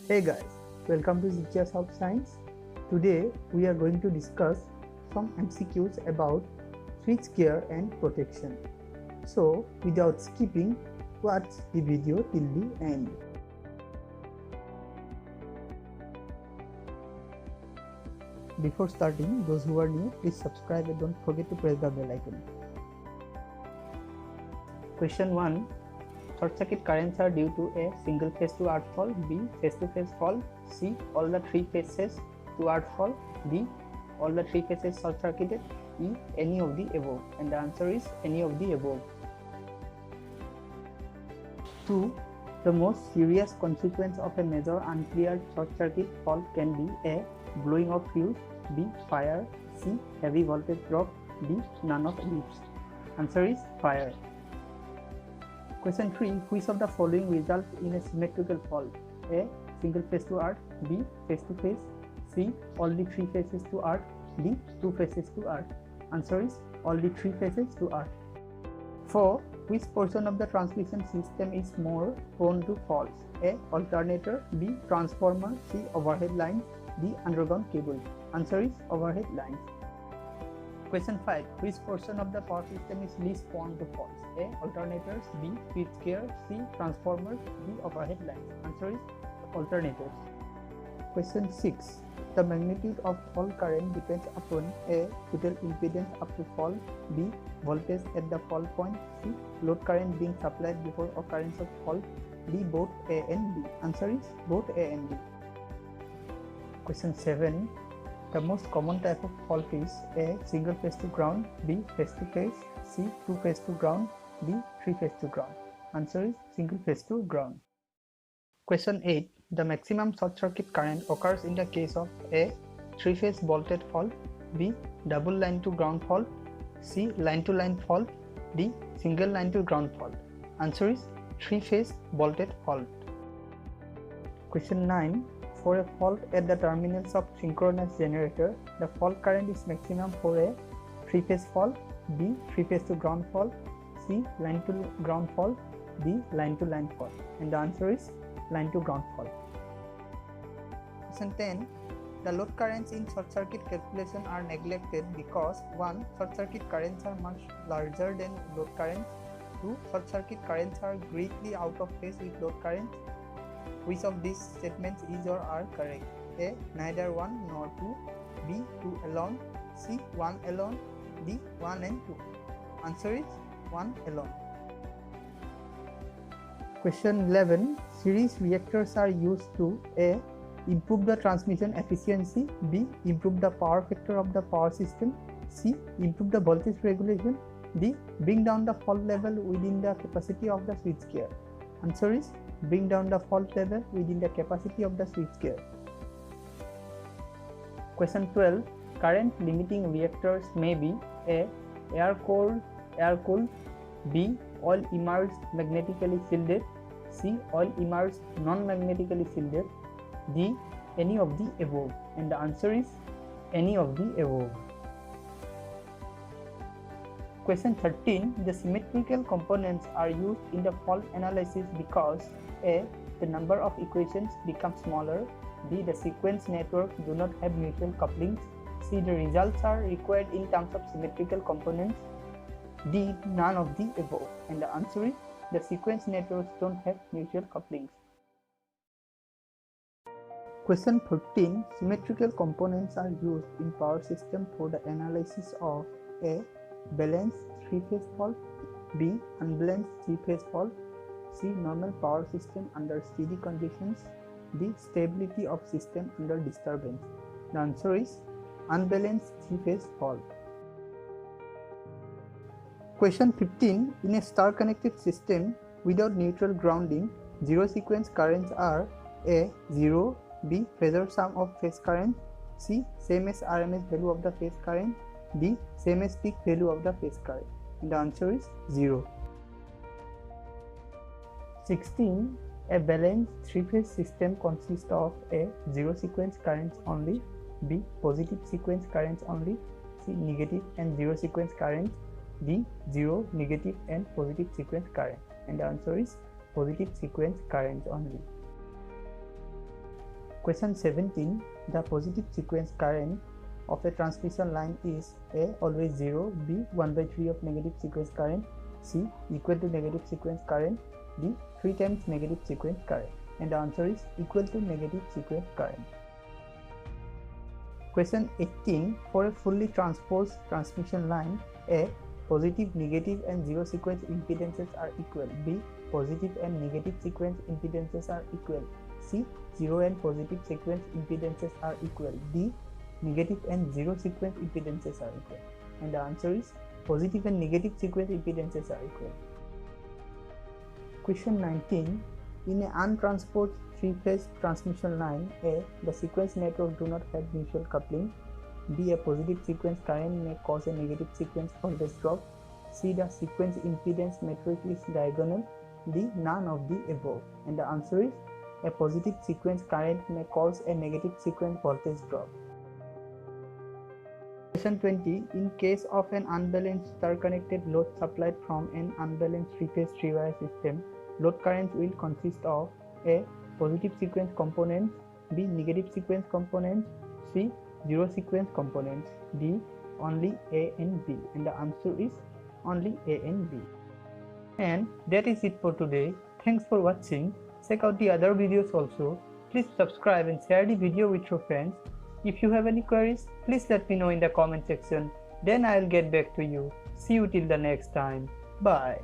Hey guys, welcome to Zikias of Science. Today we are going to discuss some MCQs about switchgear and protection. So without skipping, watch the video till the end. Before starting, those who are new, please subscribe and don't forget to press the bell icon. Question 1. Short circuit currents are due to a single phase to earth fall, B. Phase to phase fall, C. All the three phases to earth fall, D. All the three phases short circuited, E. Any of the above. And the answer is any of the above. 2. The most serious consequence of a major uncleared short circuit fault can be A. Blowing of fuse, B. Fire, C. Heavy voltage drop, D. None of these. Answer is fire. Question 3. Which of the following results in a symmetrical fault? A. Single phase to earth, B. Phase to phase, C. All the three phases to earth, D. Two phases to earth. Answer is all the three phases to earth. 4. Which portion of the transmission system is more prone to faults? A. Alternator, B. Transformer, C. Overhead lines, D. Underground cable. Answer is overhead lines. Question 5. Which portion of the power system is least prone to faults? A. Alternators, B. Switchgear, C. Transformers, D. Overhead lines. Answer is alternators. Question 6. The magnitude of fault current depends upon A. Total impedance up to fault, B. Voltage at the fault point, C. Load current being supplied before occurrence of fault, D. Both A and B. Answer is both A and B. Question 7. The most common type of fault is A. Single phase to ground, B. Phase to phase, C. Two phase to ground, D. Three phase to ground. Answer is single phase to ground. Question 8. The maximum short circuit current occurs in the case of A. Three phase bolted fault, B. Double line to ground fault, C. Line to line fault, D. Single line to ground fault. Answer is three phase bolted fault. Question 9. For a fault at the terminals of synchronous generator, the fault current is maximum for A. Three phase fault, B. Three phase to ground fault, C. Line to ground fault, D. Line to line fault. And the answer is line to ground fault. Question 10. The load currents in short circuit calculation are neglected because 1. Short circuit currents are much larger than load currents. 2. Short circuit currents are greatly out of phase with load currents. Which of these statements is or are correct? A. Neither 1 nor 2, B. 2 alone, C. 1 alone, D. 1 and 2. Answer is 1 alone. Question 11. Series reactors are used to A. Improve the transmission efficiency, B. Improve the power factor of the power system, C. Improve the voltage regulation, D. Bring down the fault level within the capacity of the switchgear. Answer is bring down the fault level within the capacity of the switchgear. Question 12. Current limiting reactors may be A. Air-cooled, B. Oil immersed magnetically shielded, C. Oil immersed non-magnetically shielded, D. Any of the above. And the answer is any of the above. Question 13. The symmetrical components are used in the fault analysis because A. The number of equations becomes smaller, B. The sequence networks do not have mutual couplings, C. The results are required in terms of symmetrical components, D. None of the above. And the answer is the sequence networks don't have mutual couplings. Question 14. Symmetrical components are used in power system for the analysis of A. Balanced three-phase fault, B. Unbalanced three-phase fault, C. Normal power system under steady conditions, D. Stability of system under disturbance. The answer is unbalanced three-phase fault. Question 15. In a star-connected system without neutral grounding, zero sequence currents are A. 0, B. Phasor sum of phase current, C. Same as RMS value of the phase current, D. Same as peak value of the phase current. And the answer is 0. 16. A balanced three-phase system consists of A. Zero sequence currents only, B. Positive sequence currents only, C. Negative and zero sequence currents, D. Zero, negative and positive sequence current. And the answer is positive sequence currents only. Question 17. The positive sequence current of a transmission line is A. Always 0, B. 1/3 of negative sequence current, C. Equal to negative sequence current, D. 3 times negative sequence current. And the answer is equal to negative sequence current. Question 18. For a fully transposed transmission line, A. Positive, negative and zero sequence impedances are equal. B. Positive and negative sequence impedances are equal. C. Zero and positive sequence impedances are equal. D. Negative and zero sequence impedances are equal. And the answer is positive and negative sequence impedances are equal. Question 19. In an untransposed three-phase transmission line, A. The sequence network do not have mutual coupling. B. A positive sequence current may cause a negative sequence voltage drop. C. The sequence impedance matrix is diagonal. D. None of the above. And the answer is a positive sequence current may cause a negative sequence voltage drop. Question 20. In case of an unbalanced star-connected load supplied from an unbalanced three-phase three-wire system, load currents will consist of A. Positive sequence components, B. Negative sequence components, C. Zero sequence components, D. Only A and B. And the answer is only A and B. And that is it for today. Thanks for watching. Check out the other videos also. Please subscribe and share the video with your friends. If you have any queries, please let me know in the comment section. Then I'll get back to you. See you till the next time. Bye.